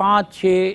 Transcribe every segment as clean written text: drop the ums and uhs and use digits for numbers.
5, 6,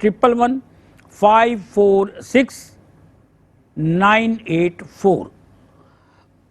111546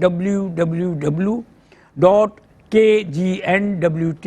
www.kgnwt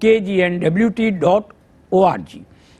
kgnwt.org।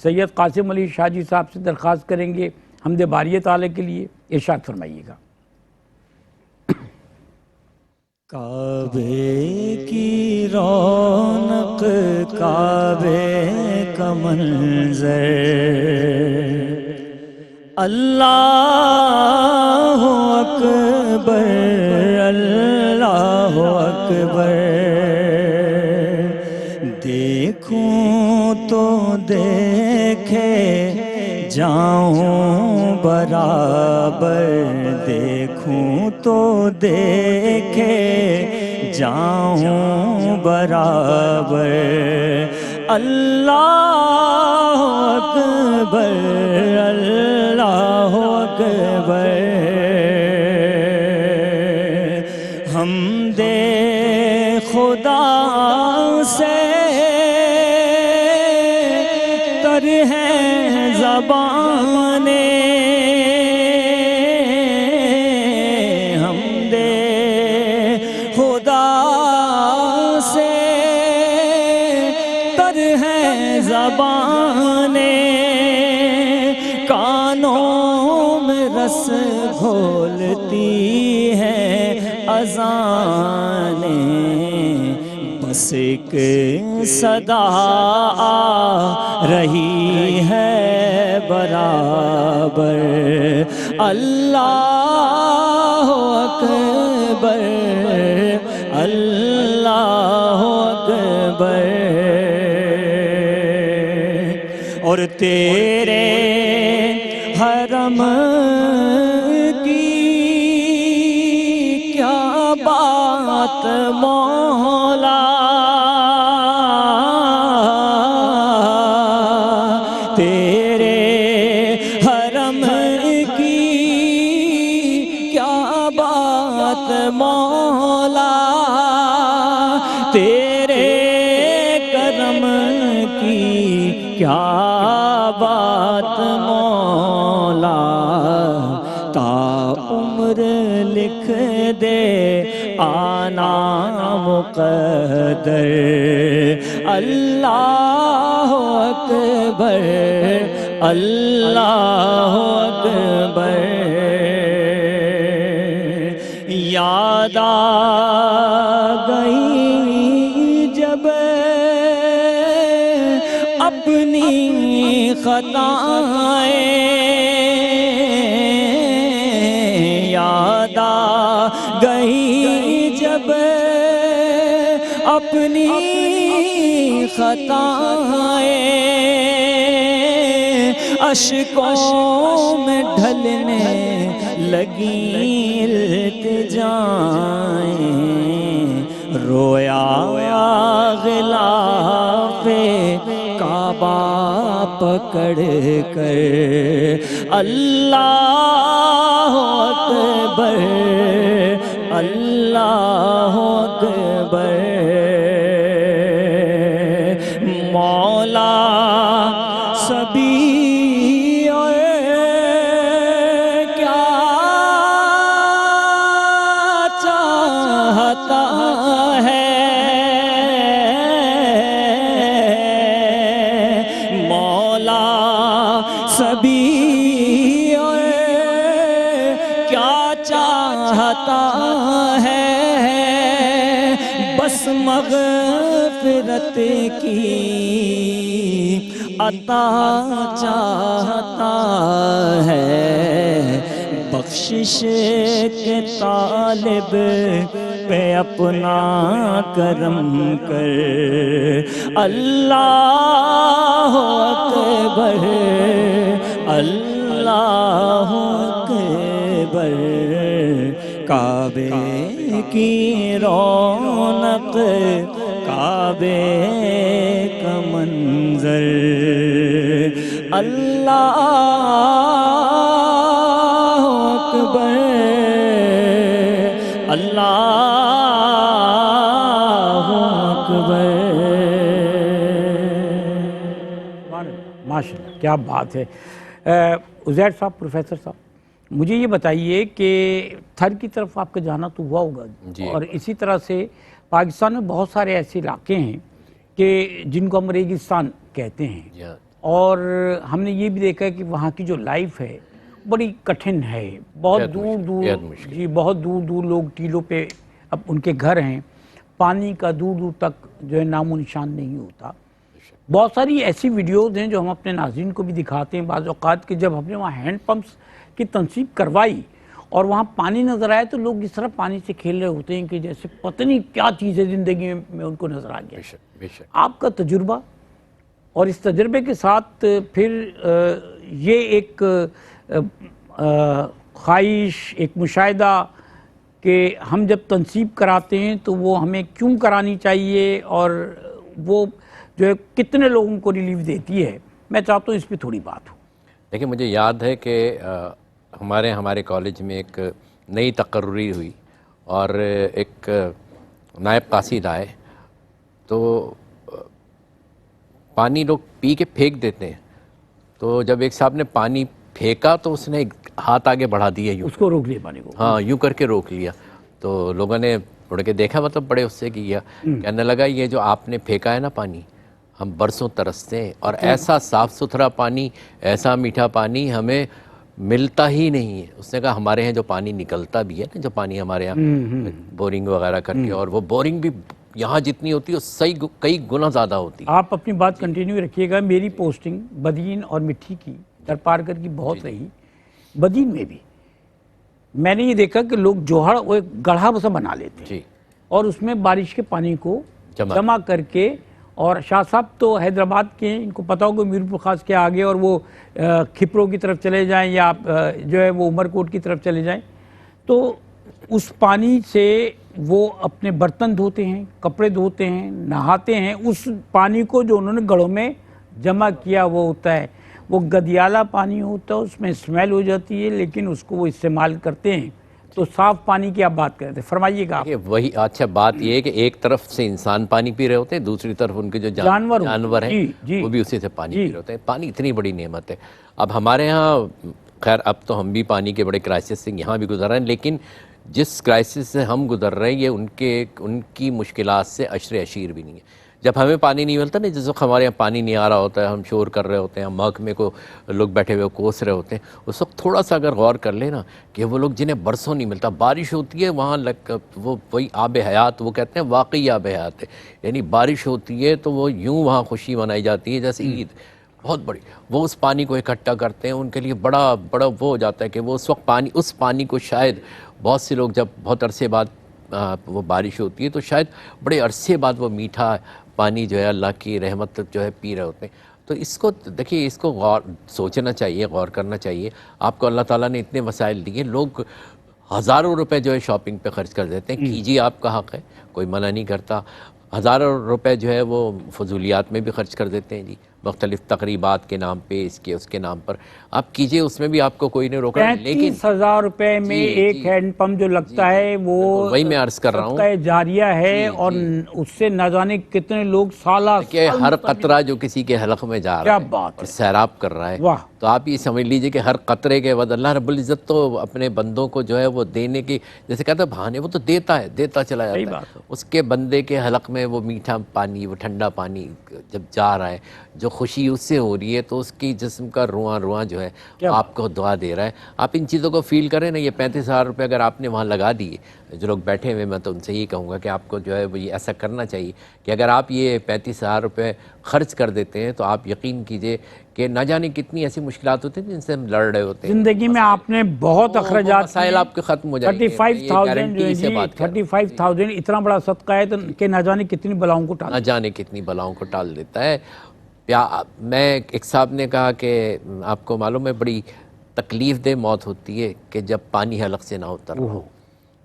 سید قاسم علی شاہ جی صاحب سے درخواست کریں گے حمد باری تعالی کے لیے، ارشاد فرمائیے گا۔ کعبے کی رونق، کعبے کا منظر، اللہ اکبر، اللہ اکبر، دیکھوں تو دیکھے جاؤں برابر، دیکھوں تو دیکھے جاؤں برابر، اللہ اکبر، اللہ اکبر، حمد خدا سے تر ہے زبانیں، حمد خدا سے تر ہے زبانیں، کانوں میں رس گھولتی ہے اذانیں، بس ایک صدا آ رہی ہے برابر، اللہ اکبر، اللہ اکبر، اور تیرے حرم کی کیا بات مولا، تیرے حرم کی کیا بات مولا، تیرے کرم کی کیا بات مولا، تا عمر لکھ دے آنا مقدر، اللہ اکبر، اللہ اکبر، یاد آ گئی جب اپنی خطائیں، یاد آ گئی جب اپنی خطائیں، اشکوں میں ڈھلنے لگی التجائیں، رویا غلاف کعبہ پکڑ کر، اللہ اکبر، اللہ اکبر، مولا سبھی اور کیا چاہتا ہے، مولا سبھی اور کیا چاہتا ہے، بس مغفرت کی عطا چاہتا ہے، بخشش کے طالب پہ اپنا کرم کر، اللہ اکبر، اللہ اکبر، کعبے کی رونق، کعبے کا منظر، اللہ اکبر، اللہ اکبر۔ ماشاء اللہ، کیا بات ہے۔ عزیر صاحب، پروفیسر صاحب، مجھے یہ بتائیے کہ تھر کی طرف آپ کا جانا تو ہوا ہوگا جی، اور اسی طرح سے پاکستان میں بہت سارے ایسے علاقے ہیں کہ جن کو ہم ریگستان کہتے ہیں، اور ہم نے یہ بھی دیکھا ہے کہ وہاں کی جو لائف ہے بڑی کٹھن ہے، بہت دور دور، جی بہت دور دور لوگ ٹیلوں پہ اب ان کے گھر ہیں، پانی کا دور دور تک جو ہے نام و نشان نہیں ہوتا۔ بہت ساری ایسی ویڈیوز ہیں جو ہم اپنے ناظرین کو بھی دکھاتے ہیں بعض اوقات کہ جب ہم نے وہاں ہینڈ پمپس کی تنصیب کروائی اور وہاں پانی نظر آئے تو لوگ اس طرح پانی سے کھیل رہے ہوتے ہیں کہ جیسے پتہ نہیں کیا چیزیں زندگی میں ان کو نظر آ گیا۔ آپ کا تجربہ اور اس تجربے کے ساتھ پھر یہ ایک خواہش، ایک مشاہدہ کہ ہم جب تنصیب کراتے ہیں تو وہ ہمیں کیوں کرانی چاہیے اور وہ جو ہے کتنے لوگوں کو ریلیف دیتی ہے، میں چاہتا ہوں اس پہ تھوڑی بات ہو۔ دیکھیں مجھے یاد ہے کہ ہمارے کالج میں ایک نئی تقرری ہوئی اور ایک نائب قاصد آئے تو پانی لوگ پی کے پھینک دیتے ہیں، تو جب ایک صاحب نے پانی پھینکا تو اس نے ایک ہاتھ آگے بڑھا دیا، اس کو روک لیا پانی کو، ہاں یوں کر کے روک لیا، تو لوگوں نے اڑ کے دیکھا، مطلب بڑے اس سے کیا، کہنے لگا یہ جو آپ نے پھینکا ہے نا پانی، ہم برسوں ترستے ہیں اور ایسا صاف ستھرا پانی، ایسا میٹھا پانی ہمیں ملتا ہی نہیں ہے۔ اس نے کہا ہمارے ہیں جو پانی نکلتا بھی ہے نا، جو پانی ہمارے یہاں بورنگ وغیرہ کر کے، اور وہ بورنگ بھی یہاں جتنی ہوتی ہے اس سے کئی گنا زیادہ ہوتی ہے۔ آپ اپنی بات کنٹینیو رکھیے گا۔ میری پوسٹنگ بدین اور مٹھی کی درپارکر کی بہت رہی، بدین میں بھی میں نے یہ دیکھا کہ لوگ جوہڑ وہ ایک گڑھا سا بنا لیتے ہیں اور اس میں بارش کے پانی کو جمع کر کے، اور شاہ صاحب تو حیدرآباد کے ہیں، ان کو پتہ ہوگا میرپور خاص کے آگے، اور وہ کھپروں کی طرف چلے جائیں یا جو ہے وہ عمر کوٹ کی طرف چلے جائیں تو اس پانی سے وہ اپنے برتن دھوتے ہیں، کپڑے دھوتے ہیں، نہاتے ہیں۔ اس پانی کو جو انہوں نے گڑھوں میں جمع کیا وہ ہوتا ہے، وہ گدیالہ پانی ہوتا ہے، اس میں اسمیل ہو جاتی ہے، لیکن اس کو وہ استعمال کرتے ہیں۔ تو صاف پانی کی آپ بات کرتے ہیں، فرمائیے گا آپ۔ وہی اچھا بات یہ ہے کہ ایک طرف سے انسان پانی پی رہے ہوتے ہیں، دوسری طرف ان کے جو جانور ہیں وہ بھی اسی سے پانی پی رہے ہوتے ہیں۔ پانی اتنی بڑی نعمت ہے۔ اب ہمارے ہاں خیر اب تو ہم بھی پانی کے بڑے کرائسس سے یہاں بھی گزر رہے ہیں، لیکن جس کرائسس سے ہم گزر رہے ہیں یہ ان کی مشکلات سے عشر عشیر بھی نہیں ہے۔ جب ہمیں پانی نہیں ملتا نا، جس وقت ہمارے یہاں پانی نہیں آ رہا ہوتا ہے، ہم شور کر رہے ہوتے ہیں، ہم محکمے کو لوگ بیٹھے ہوئے کوس رہے ہوتے ہیں، اس وقت تھوڑا سا اگر غور کر لیں نا کہ وہ لوگ جنہیں برسوں نہیں ملتا، بارش ہوتی ہے وہاں وہ وہی آب حیات، وہ کہتے ہیں واقعی آب حیات ہے، یعنی بارش ہوتی ہے تو وہ یوں وہاں خوشی منائی جاتی ہے جیسے عید بہت بڑی۔ وہ اس پانی کو اکٹھا کرتے ہیں، ان کے لیے بڑا وہ ہو جاتا ہے کہ وہ اس وقت اس پانی کو شاید بہت سے لوگ جب بہت عرصے بعد وہ بارش ہوتی ہے تو شاید بڑے عرصے بعد وہ میٹھا پانی جو ہے اللہ کی رحمت جو ہے پی رہے ہوتے ہیں۔ تو اس کو دیکھیے، اس کو سوچنا چاہیے، غور کرنا چاہیے۔ آپ کو اللہ تعالیٰ نے اتنے وسائل دیے، لوگ ہزاروں روپے جو ہے شاپنگ پہ خرچ کر دیتے ہیں، کیجیے، آپ کا حق ہے، کوئی منع نہیں کرتا۔ ہزاروں روپے جو ہے وہ فضولیات میں بھی خرچ کر دیتے ہیں جی، مختلف تقریبات کے نام پہ، اس کے نام پر آپ کیجئے، اس میں بھی آپ کو کوئی نہیں روک رہا، لیکن 35,000 روپے میں ایک ہینڈ پمپ جو لگتا ہے وہ وہی میں عرض کر رہا ہوں، صدقہ جاریہ ہے، اور اس سے نہ جانے کتنے لوگ سالہ کہ ہر قطرہ جو کسی کے حلق میں جا رہا ہے اور سیراب کر رہا ہے، تو آپ یہ سمجھ لیجئے کہ ہر قطرے کے بعد اللہ رب العزت تو اپنے بندوں کو جو ہے وہ دینے کی، جیسے کہتا ہے بہانے، وہ تو دیتا چلا جاتا ہے۔ اس کے بندے کے حلق میں وہ میٹھا پانی، وہ ٹھنڈا پانی جب جا رہا ہے، جو خوشی اس سے ہو رہی ہے، تو اس کی جسم کا رواں جو ہے آپ کو دعا دے رہا ہے۔ آپ ان چیزوں کو فیل کریں نا۔ یہ 35,000 روپے اگر آپ نے وہاں لگا دیے، جو لوگ بیٹھے ہوئے، میں تو ان سے یہی کہوں گا کہ آپ کو جو ہے وہ یہ ایسا کرنا چاہیے کہ اگر آپ یہ 35,000 روپے خرچ کر دیتے ہیں تو آپ یقین کیجئے کہ نہ جانے کتنی ایسی مشکلات ہوتی ہیں جن سے ہم لڑ رہے ہوتے ہیں زندگی میں۔ آپ نے بہت اخراجات، مسائل آپ کے ختم ہو جائیں گے۔ 35,000 اتنا بڑا صدقہ ہے کہ نہ جانے کتنی بلاؤں کو ٹال دیتا ہے۔ میں ایک صاحب نے کہا کہ آپ کو معلوم ہے بڑی تکلیف دہ موت ہوتی ہے کہ جب پانی حلق سے نہ اتر رہا ہو،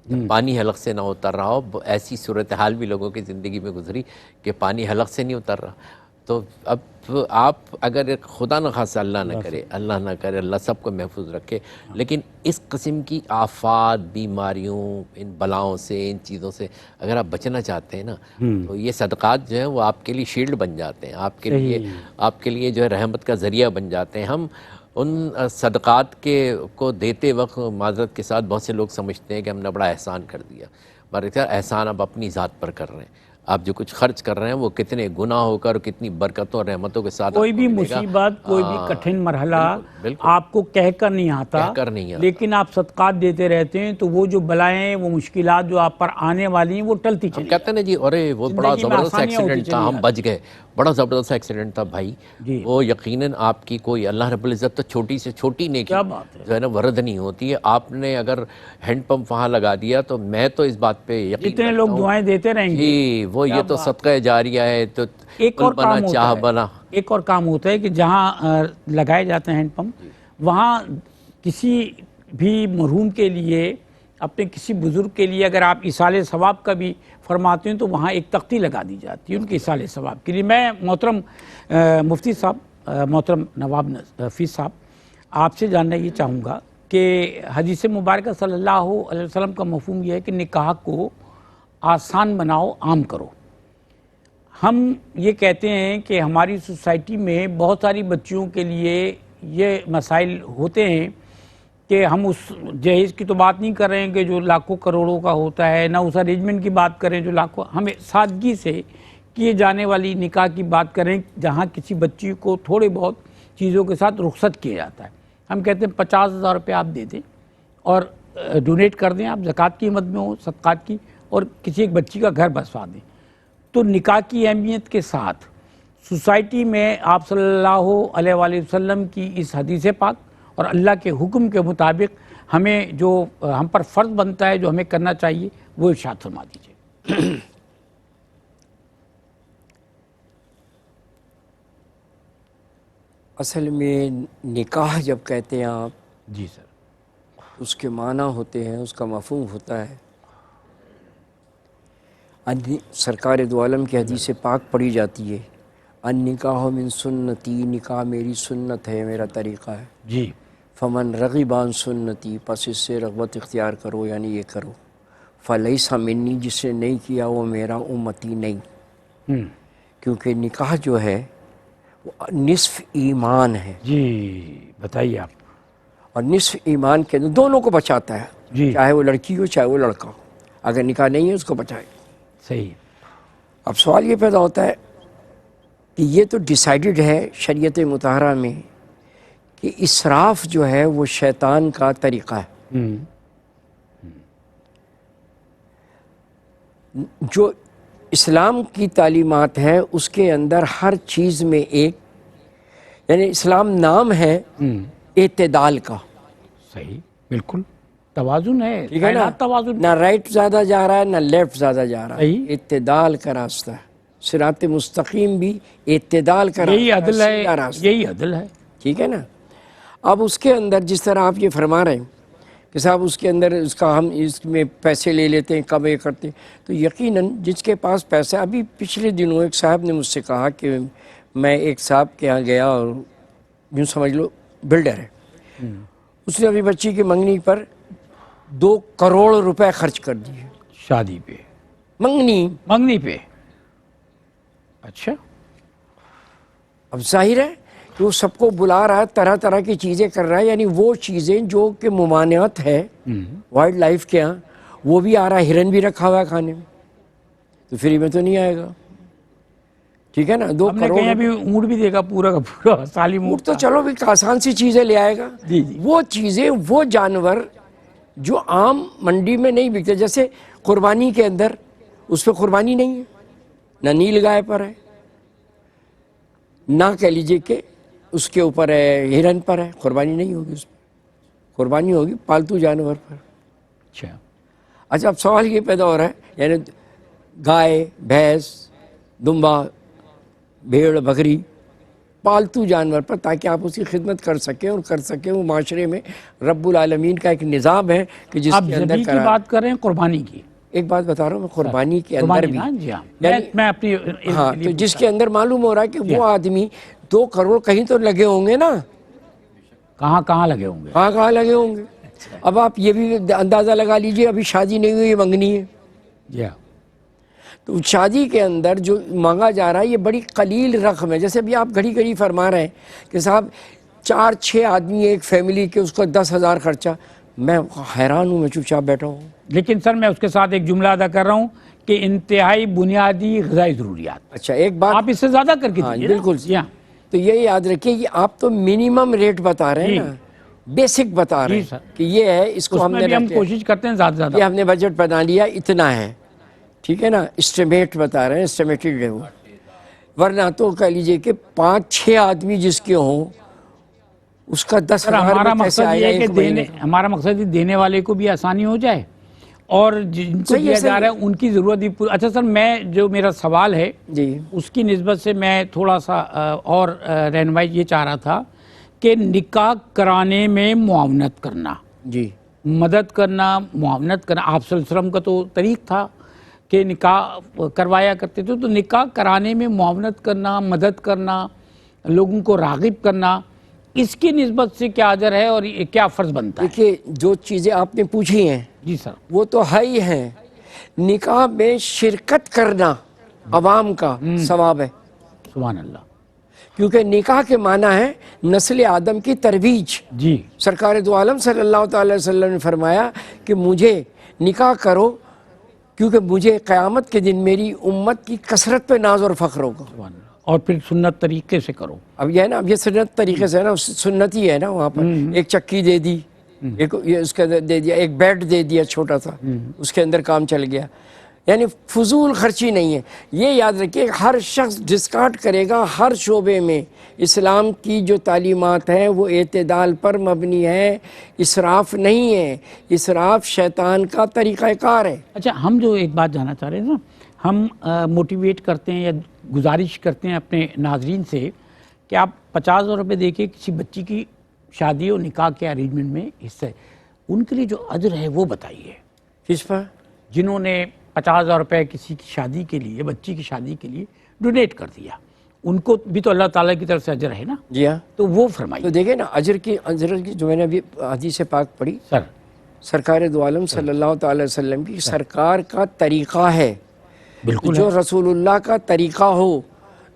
جب پانی حلق سے نہ اتر رہا ہو۔ ایسی صورتحال بھی لوگوں کی زندگی میں گزری کہ پانی حلق سے نہیں اتر رہا، تو اب آپ اگر خدا نخواستہ اللہ نہ کرے، اللہ سب کو محفوظ رکھے، لیکن اس قسم کی آفات، بیماریوں، ان بلاؤں سے، ان چیزوں سے اگر آپ بچنا چاہتے ہیں نا، تو یہ صدقات جو ہیں وہ آپ کے لیے شیلڈ بن جاتے ہیں، آپ کے لیے جو ہے رحمت کا ذریعہ بن جاتے ہیں۔ ہم ان صدقات کو دیتے وقت معذرت کے ساتھ بہت سے لوگ سمجھتے ہیں کہ ہم نے بڑا احسان کر دیا، مگر احسان اب اپنی ذات پر کر رہے ہیں۔ آپ جو کچھ خرچ کر رہے ہیں وہ کتنے گنا ہو کر کتنی برکتوں اور رحمتوں کے ساتھ کوئی بھی مصیبت، کوئی بھی کٹھن مرحلہ آپ کو کہہ کر نہیں آتا، لیکن آپ صدقات دیتے رہتے ہیں تو وہ جو بلائیں، وہ مشکلات جو آپ پر آنے والی ہیں وہ ٹلتی چلی کہتے ہیں نا جی، ارے وہ بڑا زبردست ایکسیڈنٹ تھا، ہم بچ گئے، بڑا زبردست ایکسیڈنٹ تھا بھائی، وہ یقیناً آپ کی کوئی اللہ رب العزت تو چھوٹی سے چھوٹی نیکی جو ہے نا ورد نہیں ہوتی ہے. آپ نے اگر ہینڈ پمپ وہاں لگا دیا تو میں تو اس بات پہ یقین جتنے لوگ دعائیں دیتے رہیں گے جی وہ یہ تو صدقہ جاریہ ہے. تو ایک اور کام ہوتا ہے، ایک اور کام ہوتا ہے کہ جہاں لگائے جاتے ہیں ہینڈ پمپ، وہاں کسی بھی مرحوم کے لیے، اپنے کسی بزرگ کے لیے اگر آپ ایصال ثواب کا بھی فرماتے ہیں تو وہاں ایک تختی لگا دی جاتی ہے ان کے ایصال ثواب کے لیے. میں محترم مفتی صاحب، محترم نواب نفیس صاحب، آپ سے جاننا یہ چاہوں گا کہ حدیث مبارکہ صلی اللہ علیہ وسلم کا مفہوم یہ ہے کہ نکاح کو آسان بناؤ، عام کرو. ہم یہ کہتے ہیں کہ ہماری سوسائٹی میں بہت ساری بچیوں کے لیے یہ مسائل ہوتے ہیں کہ ہم اس جہیز کی تو بات نہیں کر رہے ہیں کہ جو لاکھوں کروڑوں کا ہوتا ہے، نہ اس ارینجمنٹ کی بات کریں جو لاکھوں، ہمیں سادگی سے کیے جانے والی نکاح کی بات کریں جہاں کسی بچی کو تھوڑے بہت چیزوں کے ساتھ رخصت کیا جاتا ہے. ہم کہتے ہیں 50,000 روپے آپ دے دیں اور ڈونیٹ کر دیں، آپ زکوٰۃ کی مد میں ہو، صدقات کی، اور کسی ایک بچی کا گھر بسوا دیں. تو نکاح کی اہمیت کے ساتھ سوسائٹی میں آپ صلی اللہ علیہ وآلہ وسلم کی اس حدیث پاک اور اللہ کے حکم کے مطابق ہمیں جو ہم پر فرض بنتا ہے، جو ہمیں کرنا چاہیے، وہ ارشاد فرما دیجیے. اصل میں نکاح جب کہتے ہیں آپ، جی سر، اس کے معنی ہوتے ہیں، اس کا مفہوم ہوتا ہے. سرکار دو عالم کی حدیث پاک پڑھی جاتی ہے، النکاح من سنتی، نکاح میری سنت ہے، میرا طریقہ ہے. جی. فمن رغب عن سنتی، پس اس سے رغبت اختیار کرو، یعنی یہ کرو. فلیس منی، جس نے نہیں کیا وہ میرا امتی نہیں. کیونکہ نکاح جو ہے وہ نصف ایمان ہے. جی بتائیے آپ. اور نصف ایمان کے اندر دونوں کو بچاتا ہے، چاہے وہ لڑکی ہو چاہے وہ لڑکا ہو. اگر نکاح نہیں ہے اس کو بچائے. صحیح. اب سوال یہ پیدا ہوتا ہے کہ یہ تو ڈیسائیڈڈ ہے شریعت مطہرہ میں کہ اسراف جو ہے وہ شیطان کا طریقہ ہے. جو اسلام کی تعلیمات ہیں اس کے اندر ہر چیز میں ایک، یعنی اسلام نام ہے اعتدال کا. صحیح، بالکل توازن ہے. ٹھیک ہے نا، توازن، نہ رائٹ زیادہ جا رہا ہے نہ لیفٹ زیادہ جا رہا ہے. صحیح. اعتدال کا راستہ ہے. صراط مستقیم بھی اعتدال کا یہی عدل ہے، سیدھا راستہ. یہی عدل ہے. ٹھیک ہے نا. اب اس کے اندر جس طرح آپ یہ فرما رہے ہیں کہ صاحب اس کے اندر اس کا ہم اس میں پیسے لے لیتے ہیں، کم یہ کرتے ہیں، تو یقیناً جس کے پاس پیسہ، ابھی پچھلے دنوں ایک صاحب نے مجھ سے کہا کہ میں ایک صاحب کے یہاں گیا اور یوں سمجھ لو بلڈر ہے، اس نے ابھی بچی کی منگنی پر 2 کروڑ روپے خرچ کر دیے. شادی پہ، منگنی پہ. اچھا. اب ظاہر ہے کہ وہ سب کو بلا رہا ہے، طرح طرح کی چیزیں کر رہا ہے، یعنی وہ چیزیں جو کہ ممانعت ہے وائلڈ لائف کے ہاں، وہ بھی آ رہا ہے. ہرن بھی رکھا ہوا ہے کھانے میں، تو فری میں تو نہیں آئے گا. ٹھیک ہے نا. 2 کروڑ ابھی اونٹ بھی دے گا، پورا کا پورا سالی اونٹ تو چلو بھی آسان سی چیزیں لے آئے گا. وہ چیزیں، وہ جانور جو عام منڈی میں نہیں بکتے، جیسے قربانی کے اندر اس پہ قربانی نہیں ہے، نہ نیل گائے پر ہے، نہ کہہ لیجئے کہ اس کے اوپر ہے ہرن پر ہے، قربانی نہیں ہوگی اس پہ. قربانی ہوگی پالتو جانور پر. اچھا، اب سوال یہ پیدا ہو رہا ہے، یعنی گائے، بھینس، دمبا، بھیڑ، بکری، پالتو جانور پر، تاکہ آپ اس کی خدمت کر سکیں اور کر سکیں. وہ معاشرے میں رب العالمین کا ایک نظام ہے کہ جس کے اندر کی بات کر رہے ہیں قربانی کی. ایک بات بتا رہا ہوں میں، قربانی کے اندر بھی، میں اپنی ہاں، تو جس کے اندر معلوم ہو رہا ہے کہ وہ آدمی 2 کروڑ کہیں تو لگے ہوں گے نا. کہاں لگے ہوں گے؟ کہاں لگے ہوں گے. اب آپ یہ بھی اندازہ لگا لیجئے، ابھی شادی نہیں ہوئی، یہ منگنی ہے. تو شادی کے اندر جو مانگا جا رہا ہے یہ بڑی قلیل رقم ہے. جیسے ابھی آپ گھڑی فرما رہے ہیں کہ صاحب 4-6 آدمی ایک فیملی کے، اس کو 10,000 خرچہ. میں حیران ہوں، میں چپ چاپ بیٹھا ہوں. لیکن سر میں اس کے ساتھ ایک جملہ ادا کر رہا ہوں کہ انتہائی بنیادی غذائی ضروریات. اچھا ایک بات آپ اس سے زیادہ کر کے ہاں دیجیے نا. بالکل جی ہاں. تو یہ یاد رکھیے کہ آپ تو منیمم ریٹ بتا رہے ہیں نا, بیسک بتا رہے جی ہیں سر. کہ یہ ہے, اس کو اس ہم میں نے بھی ہم رکھ لیا, کوشش کرتے ہیں زیادہ سے یہ زیادہ. ہم نے بجٹ بنا لیا اتنا ہے, ٹھیک ہے نا, اسٹیمیٹ بتا رہے ہیں, اسٹیمیٹڈ ہے وہ. ورنہ تو کہہ لیجئے کہ 5-6 آدمی جس کے ہوں اس کا 10,000 ہمارا میں کیسے مقصد آئے یہ گا ہے کہ ایک مہینے کا. ہمارا مقصد یہ دینے والے کو بھی آسانی ہو جائے اور جن کو صحیح ہے, دیا جا صحیح رہا ہے ان کی ضرورت بھی پوری. اچھا سر, میں جو میرا سوال ہے جی اس کی نسبت سے میں تھوڑا سا اور رہنمائی یہ چاہ رہا تھا کہ نکاح کرانے میں معاونت کرنا, جی مدد کرنا, معاونت کرنا. آپ صلی اللہ علیہ وسلم کا تو طریق تھا کہ نکاح کروایا کرتے تھے, تو نکاح کرانے میں معاونت کرنا, مدد کرنا, لوگوں کو راغب کرنا, اس کی نسبت سے کیا اجر ہے اور کیا فرض بنتا ہے؟ دیکھیے جو چیزیں آپ نے پوچھی ہیں جی سر. وہ تو ہے ہی ہیں. نکاح میں شرکت کرنا عوام کا ثواب ہے, سبحان اللہ. کیونکہ نکاح کے معنی ہے نسل آدم کی ترویج. جی سرکار دو عالم صلی اللہ تعالی وسلم نے فرمایا کہ مجھے نکاح کرو کیونکہ مجھے قیامت کے دن میری امت کی کثرت پہ ناز اور فخر ہوگا. سبحان اللہ. اور پھر سنت طریقے سے کرو. اب یہ ہے نا, اب یہ سنت طریقے سے ہے نا, سنت ہی ہے نا. وہاں پر ایک چکی دے دی, ایک یہ اس کے اندر دے دیا, ایک بیڈ دے دیا چھوٹا سا, اس کے اندر کام چل گیا. یعنی فضول خرچی نہیں ہے. یہ یاد رکھیے ہر شخص ڈسکارڈ کرے گا ہر شعبے میں. اسلام کی جو تعلیمات ہیں وہ اعتدال پر مبنی ہے, اسراف نہیں ہے. اسراف شیطان کا طریقہ کار ہے. اچھا, ہم جو ایک بات جاننا چاہ رہے ہیں نا, ہم موٹیویٹ کرتے ہیں یا گزارش کرتے ہیں اپنے ناظرین سے کہ آپ 50,000 روپے دے کے کسی بچی کی شادی اور نکاح کے ارینجمنٹ میں حصہ, ان کے لیے جو اجر ہے وہ بتائیے. کس پر؟ جنہوں نے 50,000 روپے کسی کی شادی کے لیے, بچی کی شادی کے لیے ڈونیٹ کر دیا, ان کو بھی تو اللہ تعالیٰ کی طرف سے اجر ہے نا. جی ہاں. تو وہ تو فرمائیے. دیکھیں نا اجر کی جو میں نے ابھی حدیث پاک پڑھی, سر سرکار دو عالم صلی اللہ تعالی وسلم کی سرکار کا طریقہ ہے. بالکل جو رسول اللہ کا طریقہ ہو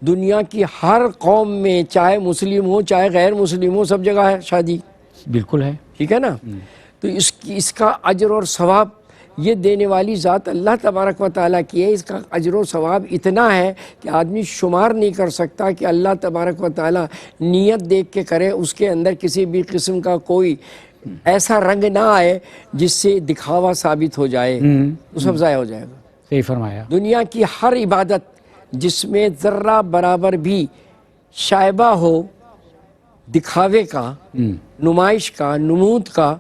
دنیا کی ہر قوم میں, چاہے مسلم ہو چاہے غیر مسلم ہو, سب جگہ ہے شادی. بالکل ہے. ٹھیک ہے نا. تو اس کا اجر اور ثواب یہ دینے والی ذات اللہ تبارک و تعالیٰ کی ہے. اس کا اجر و ثواب اتنا ہے کہ آدمی شمار نہیں کر سکتا کہ اللہ تبارک و تعالیٰ نیت دیکھ کے کرے, اس کے اندر کسی بھی قسم کا کوئی ایسا رنگ نہ آئے جس سے دکھاوا ثابت ہو جائے, تو سب ضائع ہو جائے گا. صحیح فرمایا. دنیا کی ہر عبادت جس میں ذرہ برابر بھی شائبہ ہو دکھاوے کا, نمائش کا, نمود کا,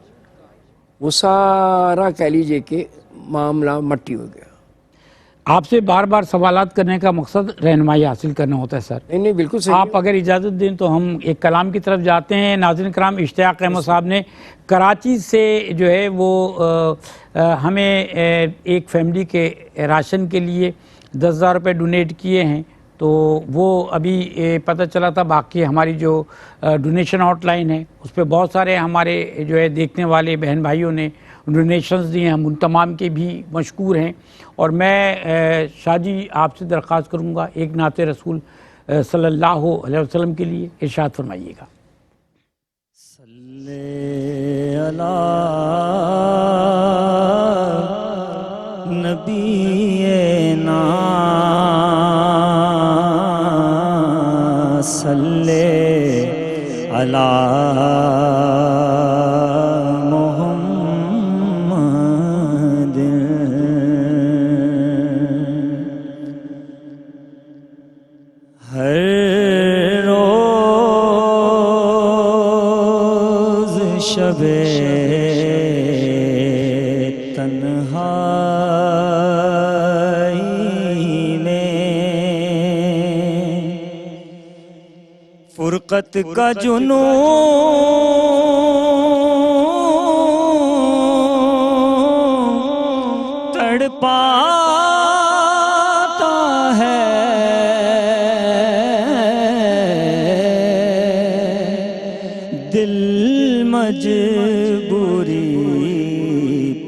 وہ سارا کہہ لیجئے کہ معاملہ مٹی ہو گیا. آپ سے بار بار سوالات کرنے کا مقصد رہنمائی حاصل کرنا ہوتا ہے سر. نہیں بالکل صحیح. آپ اگر اجازت دیں تو ہم ایک کلام کی طرف جاتے ہیں. ناظرین کرام, اشتیاق احمد صاحب نے کراچی سے جو ہے وہ ہمیں ایک فیملی کے راشن کے لیے 10,000 روپے ڈونیٹ کیے ہیں. تو وہ ابھی پتہ چلا تھا. باقی ہماری جو ڈونیشن آؤٹ لائن ہے اس پہ بہت سارے ہمارے جو ہے دیکھنے والے بہن بھائیوں نے ڈونیشنز دیے ہیں. ہم ان تمام کے بھی مشکور ہیں. اور میں شاہ جی آپ سے درخواست کروں گا ایک نعت رسول صلی اللہ علیہ وسلم کے لیے ارشاد فرمائیے گا. صلی علی نبینا صلی علی تنہائی میں فرقت کا جنون تڑپاتا ہے دل مجبوری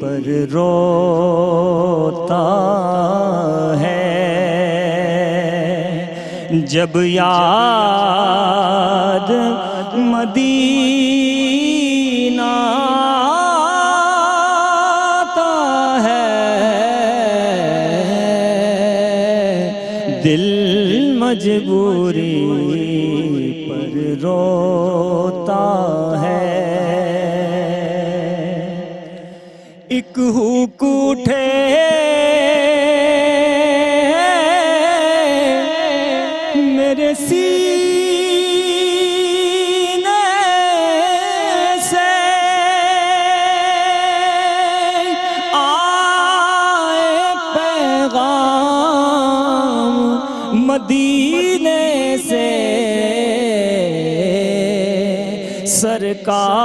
پر روتا ہے جب یاد مدینہ آتا دل مجبوری پر روتا ہے، ایک ہوک اٹھے میرے سینے سے، آئے پیغام مدینے سے، سرکار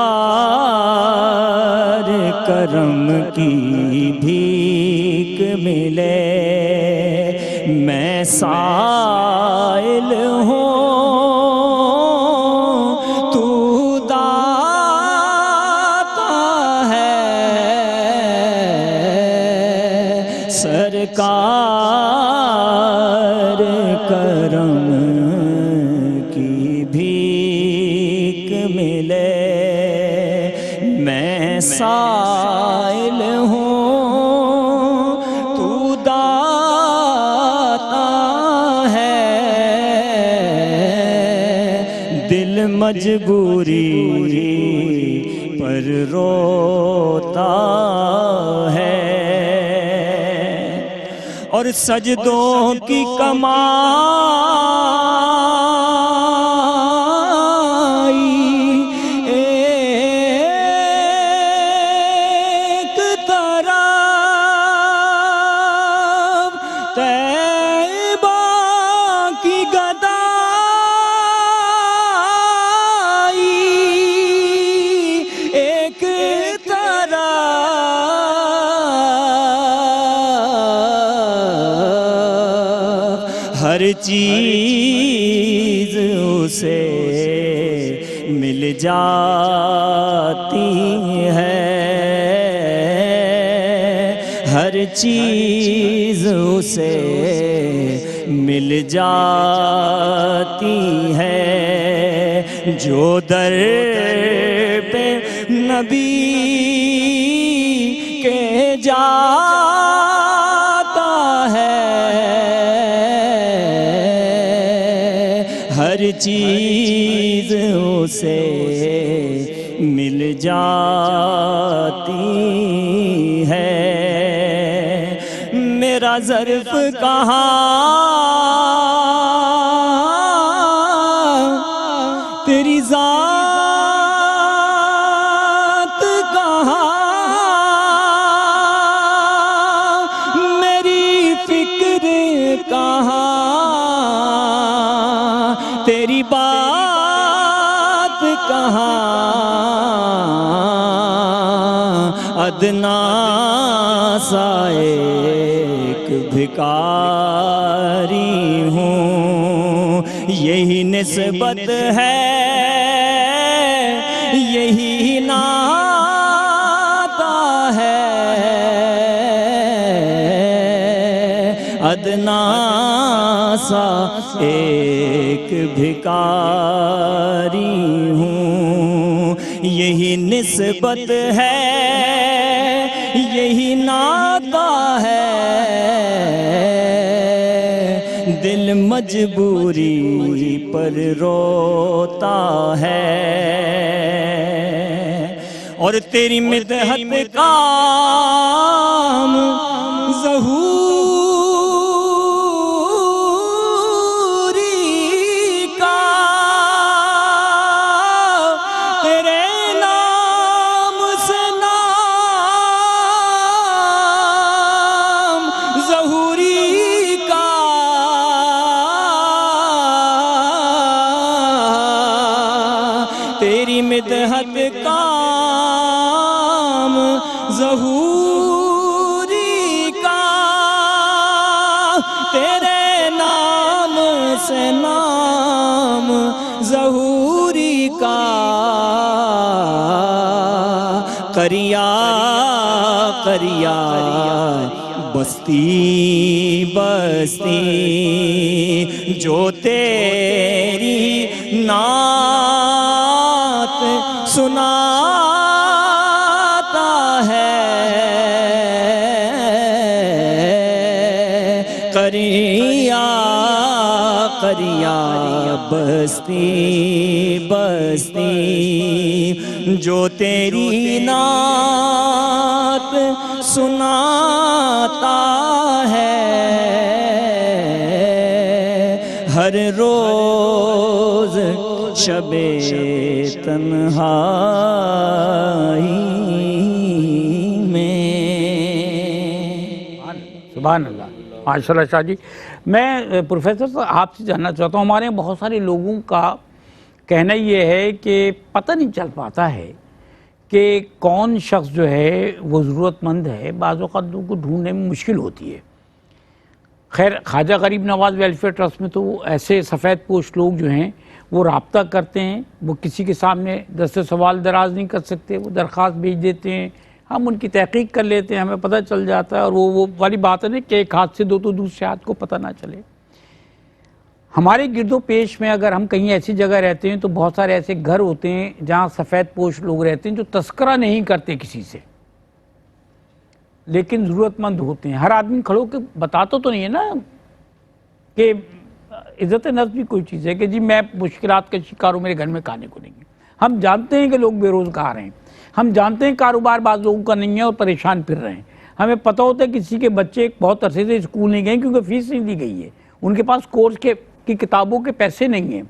کرم کی بھیک ملے، میں سائل ہوں تو داتا ہے، سرکار کرم کی بھیک ملے، میں سائل ہوں تو داتا ہے، دل مجبوری پر روتا ہے، اور سجدوں کی کمائی ایک طرف، طیبہ کی گدائی ایک طرف، ہر چیز اسے مل جاتی ہے، ہر چیز اسے مل جاتی ہے، جو در پہ نبی کے جاتا ہے، ہر چیز اسے مل جاتی ہے، میرا ظرف کہاں تیری ذات کہاں، میری فکر کہاں، تیری بات کہاں، ادنا سا ایک بھکاری ہوں، یہی نسبت ہے، یہی ناتا ہے، ادنا سا ایک بھکاری ہوں، یہی نسبت ہے، یہی ناتا ہے، دل مجبوری پر روتا ہے، اور تیری مدحت کام ظہوری کا، تیرے نام سے نام ظہوری کا، تیری مدحت کام ظہوری کا، تیرے نام سے نام ظہوری کا، قریا قریا بستی بستی جو تیری نعت سناتا ہے، قریا قریا بستی بستی جو تیری نعت سناتا ہے ہر روز شب تنہائی میں۔ سبحان اللہ، ماشاء اللہ شاہ جی۔ میں پروفیسر صاحب آپ سے جاننا چاہتا ہوں، ہمارے یہاں بہت سارے لوگوں کا کہنا یہ ہے کہ پتہ نہیں چل پاتا ہے کہ کون شخص جو ہے وہ ضرورت مند ہے، بعض اوقات لوگوں کو ڈھونڈنے میں مشکل ہوتی ہے۔ خیر خواجہ غریب نواز ویلفیئر ٹرسٹ میں تو ایسے سفید پوش لوگ جو ہیں وہ رابطہ کرتے ہیں، وہ کسی کے سامنے دست سوال دراز نہیں کر سکتے، وہ درخواست بھیج دیتے ہیں، ہم ان کی تحقیق کر لیتے ہیں، ہمیں پتہ چل جاتا ہے، اور وہ والی بات ہے نا کہ ایک ہاتھ سے دو تو دوسرے ہاتھ کو پتہ نہ چلے۔ ہمارے گرد و پیش میں اگر ہم کہیں ایسی جگہ رہتے ہیں تو بہت سارے ایسے گھر ہوتے ہیں جہاں سفید پوش لوگ رہتے ہیں جو تذکرہ نہیں کرتے کسی سے، لیکن ضرورت مند ہوتے ہیں۔ ہر آدمی کھڑو کے بتاتا تو نہیں ہے نا کہ عزت نفس بھی کوئی چیز ہے کہ جی میں مشکلات کا شکار ہوں، میرے گھر میں کھانے کو نہیں ہے۔ ہم جانتے ہیں کہ لوگ بے روزگار ہیں، ہم جانتے ہیں کاروبار بعض لوگوں کا نہیں ہے اور پریشان پھر رہے ہیں، ہمیں پتہ ہوتا ہے کسی کے بچے بہت عرصے سے اسکول نہیں گئے کیونکہ فیس نہیں دی گئی ہے، ان کے پاس کورس کی کتابوں کے پیسے نہیں ہیں،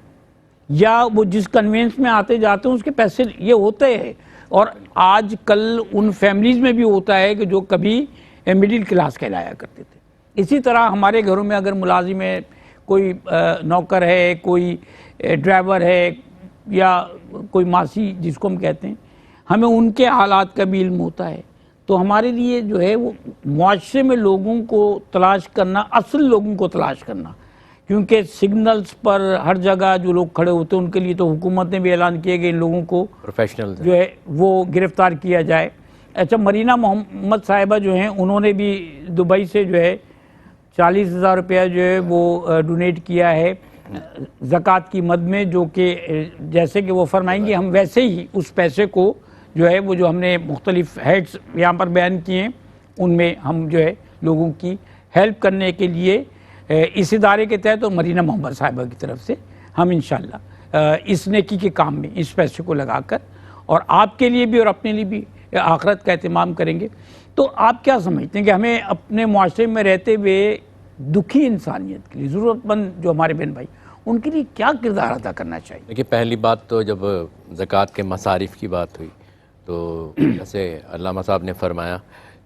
یا وہ جس کنوینس میں آتے جاتے ہیں اس کے پیسے یہ ہوتے ہیں۔ اور آج کل ان فیملیز میں بھی ہوتا ہے کہ جو کبھی مڈل کلاس کہلایا کرتے تھے۔ اسی طرح ہمارے گھروں میں اگر ملازم ہے، کوئی نوکر ہے، کوئی ڈرائیور ہے، یا کوئی ماسی جس کو ہم کہتے ہیں، ہمیں ان کے حالات کا بھی علم ہوتا ہے۔ تو ہمارے لیے جو ہے وہ معاشرے میں لوگوں کو تلاش کرنا، اصل لوگوں کو تلاش کرنا، کیونکہ سگنلز پر ہر جگہ جو لوگ کھڑے ہوتے ہیں ان کے لیے تو حکومت نے بھی اعلان کیا کہ ان لوگوں کو پروفیشنل جو ہے وہ گرفتار کیا جائے۔ اچھا، مرینا محمد صاحبہ جو ہیں انہوں نے بھی دبئی سے جو ہے 40,000 روپیہ جو ہے وہ ڈونیٹ کیا ہے زکوٰۃ کی مد میں، جو کہ جیسے کہ وہ فرمائیں گے ہم ویسے ہی اس پیسے کو جو ہے وہ جو ہم نے مختلف ہیڈز یہاں پر بیان کیے ہیں ان میں ہم جو ہے لوگوں کی ہیلپ کرنے کے لیے اس ادارے کے تحت اور مرینا محمد صاحبہ کی طرف سے ہم انشاءاللہ اس نیکی کے کام میں اس پیسے کو لگا کر اور آپ کے لیے بھی اور اپنے لیے بھی آخرت کا اہتمام کریں گے۔ تو آپ کیا سمجھتے ہیں کہ ہمیں اپنے معاشرے میں رہتے ہوئے دکھی انسانیت کے لیے، ضرورت مند جو ہمارے بہن بھائی، ان کے لیے کیا کردار ادا کرنا چاہیے؟ دیکھیے، پہلی بات تو جب زکوٰۃ کے مصارف کی بات ہوئی تو جیسے علامہ صاحب نے فرمایا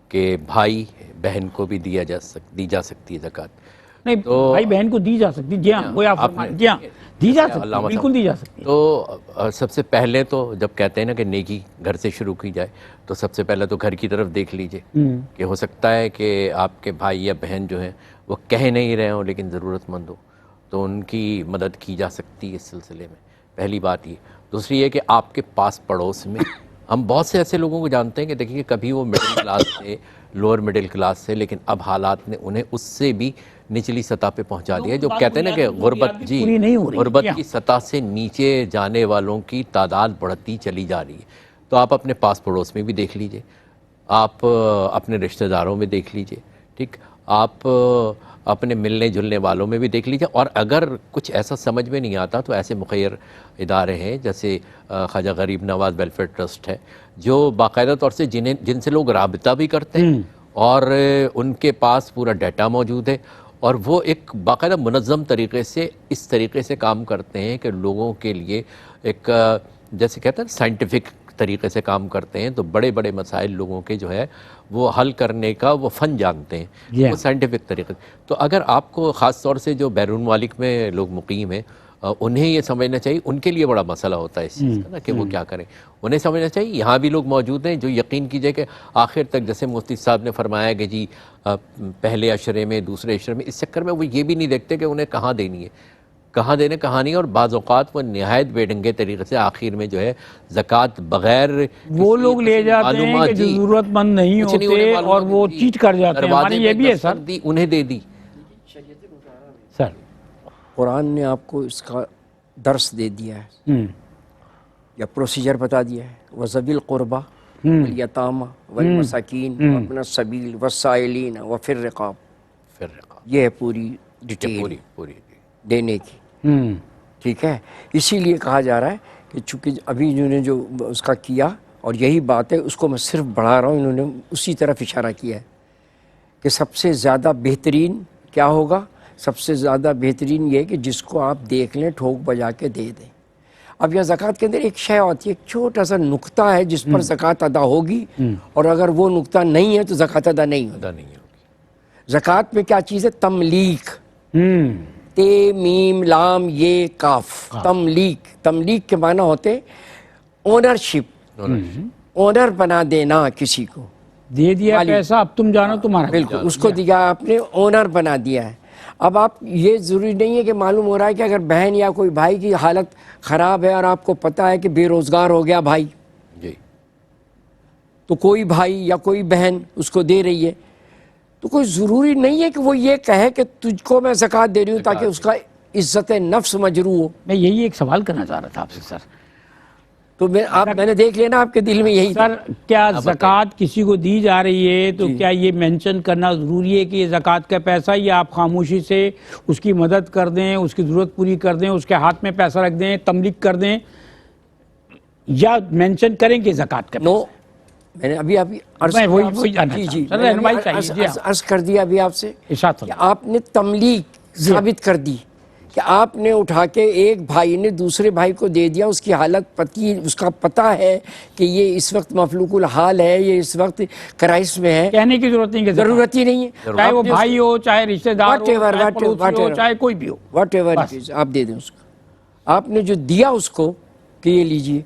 کہ بھائی بہن کو بھی دی جا سکتی ہے زکوٰۃ۔ نہیں، بھائی بہن کو دی جا سکتی، جی ہاں، وہ آپ فرمائیں، جی ہاں دی جا سکتی، بالکل دی جا سکتی۔ تو سب سے پہلے تو جب کہتے ہیں نا کہ نیکی گھر سے شروع کی جائے تو سب سے پہلے تو گھر کی طرف دیکھ لیجئے کہ ہو سکتا ہے کہ آپ کے بھائی یا بہن جو ہیں وہ کہہ نہیں رہے ہوں لیکن ضرورت مند ہو، تو ان کی مدد کی جا سکتی ہے اس سلسلے میں، پہلی بات یہ۔ دوسری یہ کہ آپ کے پاس پڑوس میں ہم بہت سے ایسے لوگوں کو جانتے ہیں کہ دیکھیے کبھی وہ مڈل کلاس سے، لوور مڈل کلاس سے، لیکن اب حالات نے انہیں اس سے بھی نچلی سطح پہ پہنچا دیا ہے، جو کہتے ہیں نا کہ غربت کی سطح سے نیچے جانے والوں کی تعداد بڑھتی چلی جا رہی ہے۔ تو آپ اپنے پاس پڑوس میں بھی دیکھ لیجئے، آپ اپنے رشتہ داروں میں دیکھ لیجئے، ٹھیک، آپ اپنے ملنے جلنے والوں میں بھی دیکھ لیجئے، اور اگر کچھ ایسا سمجھ میں نہیں آتا تو ایسے مخیر ادارے ہیں جیسے خواجہ غریب نواز ویلفیئر ٹرسٹ ہے، جو باقاعدہ طور سے جن سے لوگ رابطہ بھی کرتے ہیں اور ان کے پاس پورا ڈیٹا موجود ہے، اور وہ ایک باقاعدہ منظم طریقے سے اس طریقے سے کام کرتے ہیں کہ لوگوں کے لیے ایک جیسے کہتے ہیں سائنٹیفک طریقے سے کام کرتے ہیں، تو بڑے بڑے مسائل لوگوں کے جو ہے وہ حل کرنے کا وہ فن جانتے ہیں، وہ سائنٹیفک طریقے۔ تو اگر آپ کو خاص طور سے جو بیرون ممالک میں لوگ مقیم ہیں انہیں یہ سمجھنا چاہیے، ان کے لیے بڑا مسئلہ ہوتا ہے اس چیز کا نا کہ وہ کیا کریں، انہیں سمجھنا چاہیے یہاں بھی لوگ موجود ہیں جو یقین کیجئے کہ آخر تک، جیسے مفتی صاحب نے فرمایا کہ جی پہلے عشرے میں، دوسرے عشرے میں، اس چکر میں وہ یہ بھی نہیں دیکھتے کہ انہیں کہاں دینی ہے، کہاں دینے کہاں نہیں، اور بعض اوقات وہ نہایت بے ڈنگے طریقے سے آخر میں جو ہے زکوٰۃ بغیر وہ لوگ لے جاتے ہیں کہ جو ضرورت مند نہیں ہوتے اور وہ چیٹ کر جاتے ہیں، ہمارے یہ بھی ہے سر، انہیں دے دی۔ سر قرآن نے آپ کو اس کا درس دے دیا ہے یا پروسیجر بتا دیا ہے، وَذَوِي الْقُرْبَى وَالْيَتَامَى وَالْمَسَاكِينِ وَابْنَ السَّبِيلِ وَالسَّائِلِينَ وَفِي الرِّقَابِ، پھر رقاب، یہ ہے پوری ڈیٹیل پوری پوری دینے کی، ٹھیک ہے. اسی لیے کہا جا رہا ہے کہ چونکہ ابھی انہوں نے جو اس کا کیا، اور یہی بات ہے، اس کو میں صرف بڑھا رہا ہوں، انہوں نے اسی طرف اشارہ کیا ہے کہ سب سے زیادہ بہترین کیا ہوگا. سب سے زیادہ بہترین یہ کہ جس کو آپ دیکھ لیں ٹھوک بجا کے دے دیں. اب یہ زکوٰۃ کے اندر ایک شے ہوتی ہے، ایک چھوٹا سا نقطہ ہے جس پر زکوٰۃ ادا ہوگی، اور اگر وہ نقطہ نہیں ہے تو زکوٰۃ ادا نہیں ہوگی. ادا نہیں ہوگی. زکوٰۃ میں کیا چیز ہے؟ تملیک. تے میم لام یہ کاف، تملیک. تملیک کے معنی ہوتے اونرشپ، اونر بنا دینا. کسی کو دے دیا پیسہ، اب تم جانو تمہارا. بالکل، اس کو دیا آپ نے، اونر بنا دیا ہے. اب آپ یہ ضروری نہیں ہے کہ معلوم ہو رہا ہے کہ اگر بہن یا کوئی بھائی کی حالت خراب ہے اور آپ کو پتہ ہے کہ بے روزگار ہو گیا بھائی، جی، تو کوئی بھائی یا کوئی بہن اس کو دے رہی ہے، تو کوئی ضروری نہیں ہے کہ وہ یہ کہے کہ تجھ کو میں زکوٰۃ دے رہی ہوں تاکہ اس کا عزت نفس مجروح ہو. میں یہی ایک سوال کرنا چاہ رہا تھا آپ سے سر. تو میں نے دیکھ لینا آپ کے دل میں یہی. سر کیا زکوٰۃ کسی کو دی جا رہی ہے تو کیا یہ مینشن کرنا ضروری ہے کہ یہ زکوٰۃ کا پیسہ، یا آپ خاموشی سے اس کی مدد کر دیں، اس کی ضرورت پوری کر دیں، اس کے ہاتھ میں پیسہ رکھ دیں، تملیک کر دیں، یا مینشن کریں کہ زکوٰۃ کا؟ نو، میں نے ابھی عرض کر دیا ابھی آپ سے کہ آپ نے تملیک ثابت کر دی کہ آپ نے اٹھا کے ایک بھائی نے دوسرے بھائی کو دے دیا، اس کی حالت پتی، اس کا پتہ ہے کہ یہ اس وقت مفلوق الحال ہے، یہ اس وقت کرائس میں ہے. کہنے کی ضرورت نہیں، ضرورت ہی نہیں ہے، چاہے وہ بھائی ہو، چاہے رشتہ دار ہو، چاہے پڑوسی ہو، چاہے کوئی بھی ہو، واٹ ایور آپ دے دیں اس کو. آپ نے جو دیا اس کو کہ یہ لیجیے،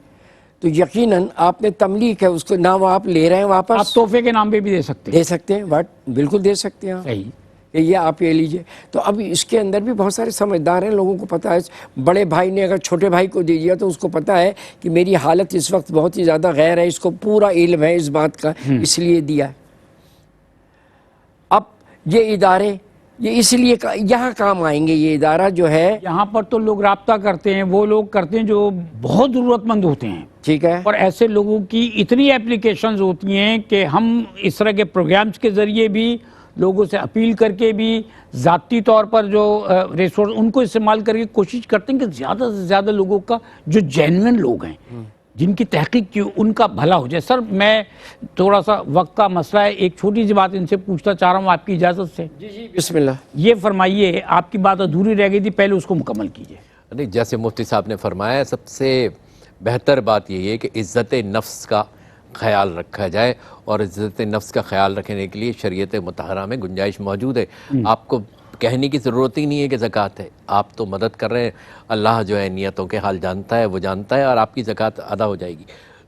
تو یقیناً آپ نے تملیک ہے اس کو، نہ وہ آپ لے رہے ہیں واپس. آپ تحفے کے نام پہ بھی دے سکتے ہیں، بالکل دے سکتے ہیں. صحیح کہ یہ آپ یہ لیجئے. تو اب اس کے اندر بھی بہت سارے سمجھدار ہیں، لوگوں کو پتہ ہے. بڑے بھائی نے اگر چھوٹے بھائی کو دے دیا تو اس کو پتہ ہے کہ میری حالت اس وقت بہت ہی زیادہ غیر ہے، اس کو پورا علم ہے اس بات کا، اس لیے دیا ہے. اب یہ ادارے یہ اس لیے یہاں کام آئیں گے. یہ ادارہ جو ہے یہاں پر تو لوگ رابطہ کرتے ہیں، وہ لوگ کرتے ہیں جو بہت ضرورت مند ہوتے ہیں، ٹھیک ہے، اور ایسے لوگوں کی اتنی اپلیکیشنز ہوتی ہیں کہ ہم اس طرح کے پروگرامز کے ذریعے بھی لوگوں سے اپیل کر کے بھی ذاتی طور پر جو ریسورس ان کو استعمال کر کے کوشش کرتے ہیں کہ زیادہ سے زیادہ لوگوں کا جو جینوئن لوگ ہیں، جن کی تحقیق کی، ان کا بھلا ہو جائے. سر میں تھوڑا سا وقت کا مسئلہ ہے، ایک چھوٹی سی بات ان سے پوچھنا چاہ رہا ہوں آپ کی اجازت سے. جی بسم اللہ. یہ فرمائیے، آپ کی بات ادھوری رہ گئی تھی، پہلے اس کو مکمل کیجیے. نہیں، جیسے مفتی صاحب نے فرمایا، سب سے بہتر بات یہی ہے کہ عزت نفس کا خیال رکھا جائے، اور عزت نفس کا خیال رکھنے کے لیے شریعت مطہرہ میں گنجائش موجود ہے. آپ کو کہنے کی ضرورت ہی نہیں ہے کہ زکوٰۃ ہے، آپ تو مدد کر رہے ہیں. اللہ جو ہے نیتوں کے حال جانتا ہے، وہ جانتا ہے، اور آپ کی زکوٰۃ ادا ہو جائے گی.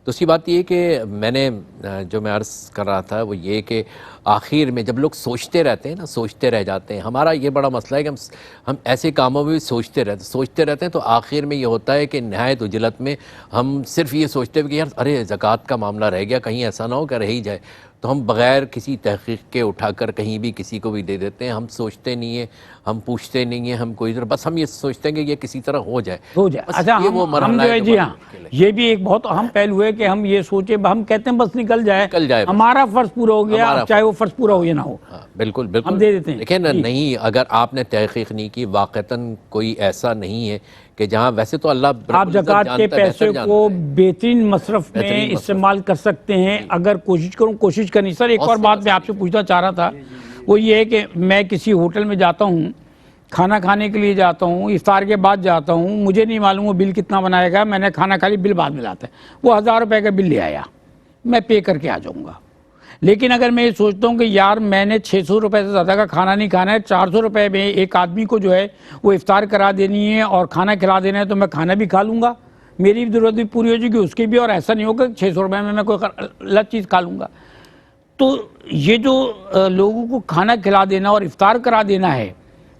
دوسری بات یہ کہ میں نے جو میں عرض کر رہا تھا وہ یہ کہ آخر میں جب لوگ سوچتے رہتے ہیں نا، سوچتے رہ جاتے ہیں. ہمارا یہ بڑا مسئلہ ہے کہ ہم ایسے کاموں میں بھی سوچتے رہتے ہیں، تو آخر میں یہ ہوتا ہے کہ نہایت عجلت میں ہم صرف یہ سوچتے ہیں کہ یار ارے زکوٰۃ کا معاملہ رہ گیا، کہیں ایسا نہ ہو کہ رہ ہی جائے، تو ہم بغیر کسی تحقیق کے اٹھا کر کہیں بھی کسی کو بھی دے دیتے ہیں. ہم سوچتے نہیں ہیں، ہم پوچھتے نہیں ہیں، ہم کوئی طرح بس ہم یہ سوچتے ہیں کہ یہ کسی طرح ہو جائے. اچھا، ہم جو ہے جی ہاں، یہ بھی ایک بہت اہم پہلو ہے کہ ہم یہ سوچیں، ہم کہتے ہیں بس نکل جائے، ہمارا فرض پورا ہو گیا، چاہے وہ فرض پورا ہو یا نہ ہو. بالکل ہم دے دیتے ہیں. دیکھیں نا، نہیں، اگر آپ نے تحقیق نہیں کی، واقعتاً کوئی ایسا نہیں ہے کہ جہاں ویسے تو اللہ آپ زکوٰۃ کے پیسے کو بہترین مصرف میں استعمال کر سکتے ہیں اگر کوشش کرنی. سر ایک اور بات میں آپ سے پوچھنا چاہ رہا تھا، وہ یہ ہے کہ میں کسی ہوٹل میں جاتا ہوں، کھانا کھانے کے لیے جاتا ہوں، افطار کے بعد جاتا ہوں، مجھے نہیں معلوم وہ بل کتنا بنائے گا، میں نے کھانا کھا لی، بل بعد میں لاتا ہے، وہ 1000 روپے کا بل لے آیا، میں پے کر کے آ جاؤں گا. لیکن اگر میں یہ سوچتا ہوں کہ یار میں نے 600 روپے سے زیادہ کا کھانا نہیں کھانا ہے، 400 روپے میں ایک آدمی کو جو ہے وہ افطار کرا دینی ہے اور کھانا کھلا دینا ہے، تو میں کھانا بھی کھا لوں گا، میری بھی ضرورت بھی پوری ہو جائے گی، اس کی بھی، اور ایسا نہیں ہوگا کہ 600 روپے میں کوئی غلط چیز کھا لوں گا. تو یہ جو لوگوں کو کھانا کھلا دینا اور افطار کرا دینا ہے،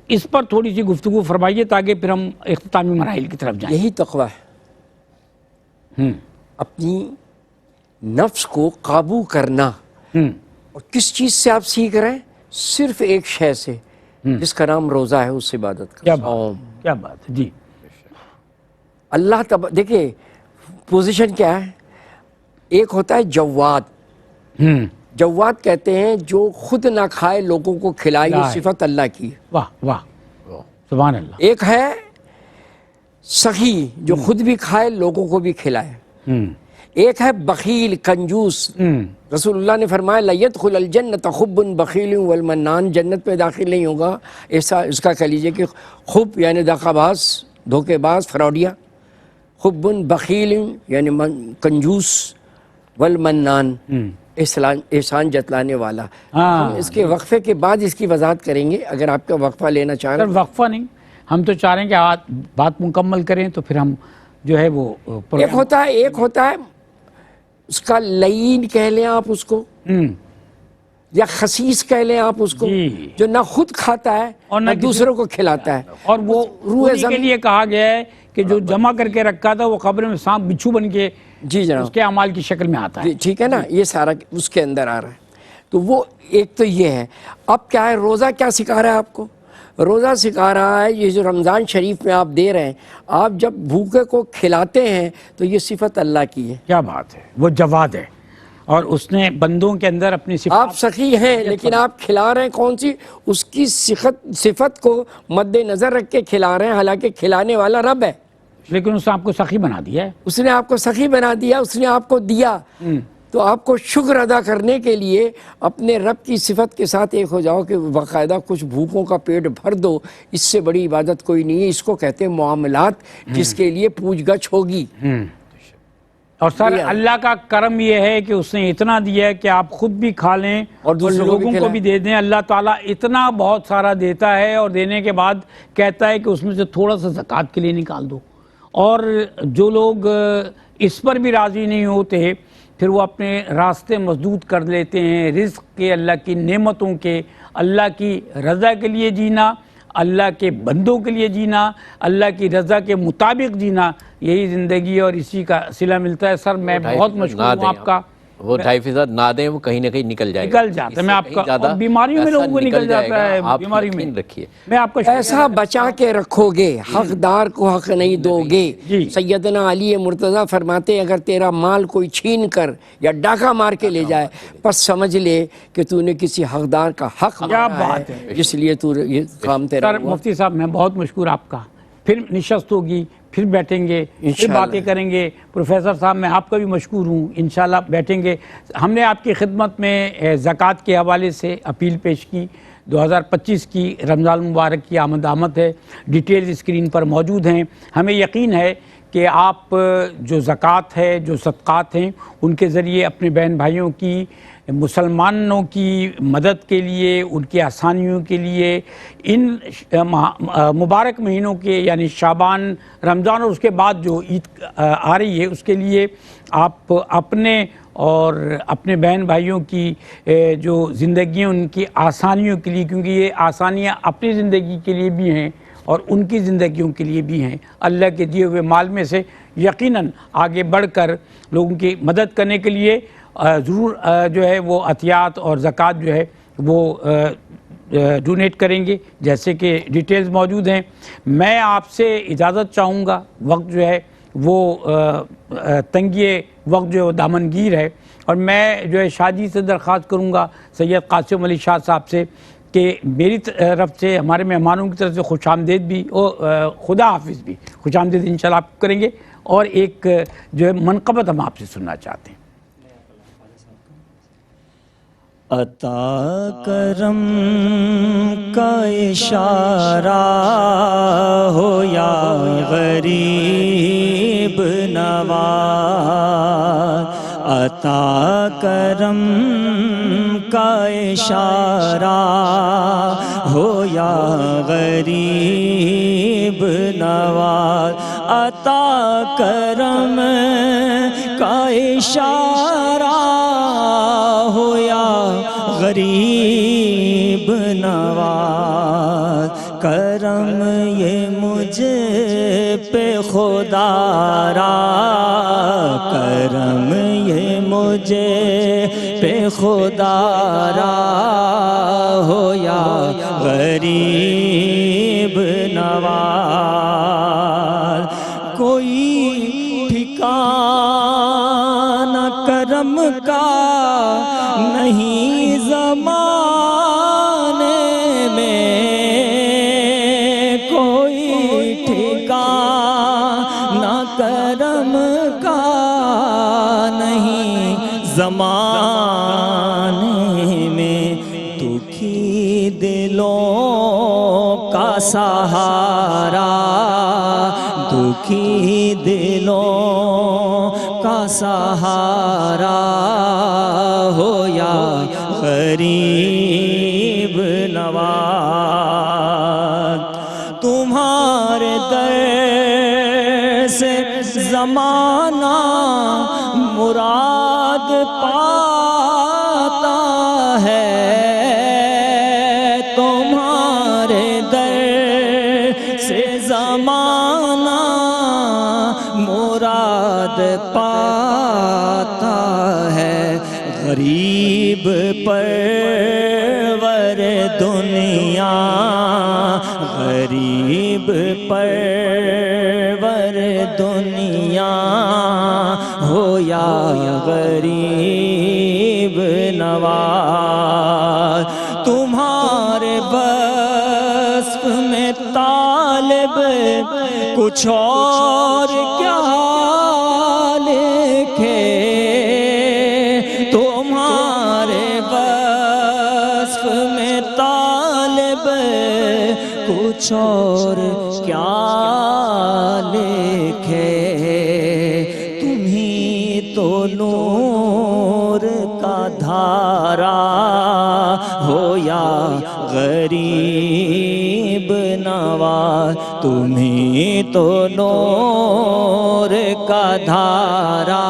اس پر تھوڑی سی گفتگو فرمائیے تاکہ پھر ہم اختتامی مراحل کی طرف جائیں. یہی تقویٰ ہے، اپنی نفس کو قابو کرنا. اور کس چیز سے آپ سیکھ رہے ہیں؟ صرف ایک شے سے، جس کا نام روزہ ہے، اس عبادت کا. کیا بات ہے جی. اللہ دیکھیں پوزیشن کیا ہے، ایک ہوتا ہے جواد، جواد کہتے ہیں جو خود نہ کھائے لوگوں کو کھلائے، یہ صفت اللہ کی ہے۔ واہ واہ سبحان اللہ۔ ایک ہے سخی جو خود بھی کھائے لوگوں کو بھی کھلائے، ایک ہے بخیل کنجوس۔ رسول اللہ نے فرمایا لَيَدْخُلَ الْجَنَّةَ خُبٌّ بَخِيلٌ وَالْمَنَّانُ، جنت میں داخل نہیں ہوگا ایسا، اس کا کہہ لیجئے کہ خب یعنی دغا باز، دھوکے باز، فراڈیا، خُبٌّ بخیل یعنی کنجوس، والمنان احسان جتلانے والا۔ ہم اس کے وقفے کے بعد اس کی وضاحت کریں گے، اگر آپ کا وقفہ لینا چاہ رہے ہیں۔ وقفہ نہیں، ہم تو چاہ رہے ہیں کہ آپ بات مکمل کریں تو پھر ہم جو ہے وہ ایک ہوتا ہے اس کا لعین کہہ لیں آپ اس کو، یا خسیس کہہ لیں آپ اس کو، جو نہ خود کھاتا ہے اور نہ دوسروں کو کھلاتا ہے، اور وہ روح کے لیے کہا گیا ہے کہ جو جمع کر کے رکھا تھا وہ قبر میں سانپ بچھو بن کے جی جناب اس کے اعمال کی شکل میں آتا ہے۔ ٹھیک ہے نا، یہ سارا اس کے اندر آ رہا ہے۔ تو وہ ایک تو یہ ہے۔ اب کیا ہے، روزہ کیا سکھا رہا ہے آپ کو؟ روزہ سکھا رہا ہے یہ جو رمضان شریف میں آپ دے رہے ہیں، آپ جب بھوکے کو کھلاتے ہیں تو یہ صفت اللہ کی ہے۔ کیا بات ہے، وہ جواد ہے اور اس نے بندوں کے اندر اپنی آپ سخی ہیں لیکن آپ کھلا رہے ہیں کون سی؟ اس کی صفت کو مد نظر رکھ کے کھلا رہے ہیں، حالانکہ کھلانے والا رب ہے، لیکن اس نے آپ کو سخی بنا دیا ہے۔ اس نے آپ کو سخی بنا دیا، اس نے آپ کو دیا۔ تو آپ کو شکر ادا کرنے کے لیے اپنے رب کی صفت کے ساتھ ایک ہو جاؤ کہ باقاعدہ کچھ بھوکوں کا پیٹ بھر دو، اس سے بڑی عبادت کوئی نہیں ہے۔ اس کو کہتے ہیں معاملات، جس کے لیے پوچھ گچھ ہوگی۔ اور سر اللہ کا کرم یہ ہے کہ اس نے اتنا دیا ہے کہ آپ خود بھی کھا لیں اور لوگوں کو بھی دے دیں۔ اللہ تعالیٰ اتنا بہت سارا دیتا ہے اور دینے کے بعد کہتا ہے کہ اس میں سے تھوڑا سا زکوٰۃ کے لیے نکال دو۔ اور جو لوگ اس پر بھی راضی نہیں ہوتے پھر وہ اپنے راستے مسدود کر لیتے ہیں، رزق کے، اللہ کی نعمتوں کے، اللہ کی رضا کے لیے جینا، اللہ کے بندوں کے لیے جینا، اللہ کی رضا کے مطابق جینا، یہی زندگی ہے اور اسی کا صلہ ملتا ہے۔ سر میں بہت مشکور ہوں آپ کا۔ وہ 2.5% نہ دیں، وہ کہیں نہ کہیں نکل جائے نکل جاتا ہے۔ میں آپ کا بیماریوں میں لوگوں کو نکل جاتا ہے، بیماری میں رکھیے۔ میں آپ کو ایسا بچا کے رکھو گے، حقدار کو حق نہیں دو گے۔ سیدنا علی مرتضیٰ فرماتے ہیں اگر تیرا مال کوئی چھین کر یا ڈاکہ مار کے لے جائے پس سمجھ لے کہ تو نے کسی حقدار کا حق مارا ہے، اس لیے تو یہ کام تیرا ہوا۔ مفتی صاحب میں بہت مشکور آپ کا۔ پھر نشست ہوگی، پھر بیٹھیں گے، پھر باتیں کریں گے۔ پروفیسر صاحب میں آپ کا بھی مشکور ہوں، انشاءاللہ بیٹھیں گے۔ ہم نے آپ کی خدمت میں زکوٰۃ کے حوالے سے اپیل پیش کی، 2025 کی رمضان المبارک کی آمد ہے، ڈیٹیلز اسکرین پر موجود ہیں۔ ہمیں یقین ہے کہ آپ جو زکوٰۃ ہے، جو صدقات ہیں، ان کے ذریعے اپنے بہن بھائیوں کی، مسلمانوں کی مدد کے لیے، ان کی آسانیوں کے لیے، ان مبارک مہینوں کے یعنی شعبان، رمضان اور اس کے بعد جو عید آ رہی ہے اس کے لیے آپ اپنے اور اپنے بہن بھائیوں کی جو زندگیاں ان کی آسانیوں کے لیے، کیونکہ یہ آسانیاں اپنی زندگی کے لیے بھی ہیں اور ان کی زندگیوں کے لیے بھی ہیں، اللہ کے دیے ہوئے مال میں سے یقیناً آگے بڑھ کر لوگوں کی مدد کرنے کے لیے ضرور جو ہے وہ عطیات اور زکوٰۃ جو ہے وہ ڈونیٹ کریں گے، جیسے کہ ڈیٹیلز موجود ہیں۔ میں آپ سے اجازت چاہوں گا، وقت جو ہے وہ تنگی وقت جو دامنگیر ہے، اور میں جو ہے شاہ جی سے درخواست کروں گا، سید قاسم علی شاہ صاحب سے، کہ میری طرف سے ہمارے مہمانوں کی طرف سے خوش آمدید بھی اور خدا حافظ بھی خوش آمدید انشاءاللہ آپ کریں گے، اور ایک جو ہے منقبت ہم آپ سے سننا چاہتے ہیں۔ عطا کرم کا اشارہ ہو یا غریب نواز، عطا کرم کا اشارہ ہو یا غریب نواز، عطا کرم کا اشارہ ہو یا غریب نواز، کرم یہ مجھے پہ خدا را، کرم یہ مجھے پہ خدا را ہو یا غریب نواز، کوئی ٹھکانہ کرم کا نہیں زمانے میں دکھی دلوں کا سہارا، دکھی دلوں کا سہارا ہو یا غریب نواز، تمہارے در سے زمانہ مراد پاتا ہے، تمہارے در سے زمانہ مراد پاتا ہے، غریب پرور دنیا، غریب پرور دنیا ہو یا غریب نواز، تمہارے وصف میں طالب کچھ اور کیا لکھے، تمہارے وصف میں طالب کچھ اور کیا لکھے، تمہیں تو نور کا دھارا ہو یا غریب نواز، تمہیں تو نور کا دھارا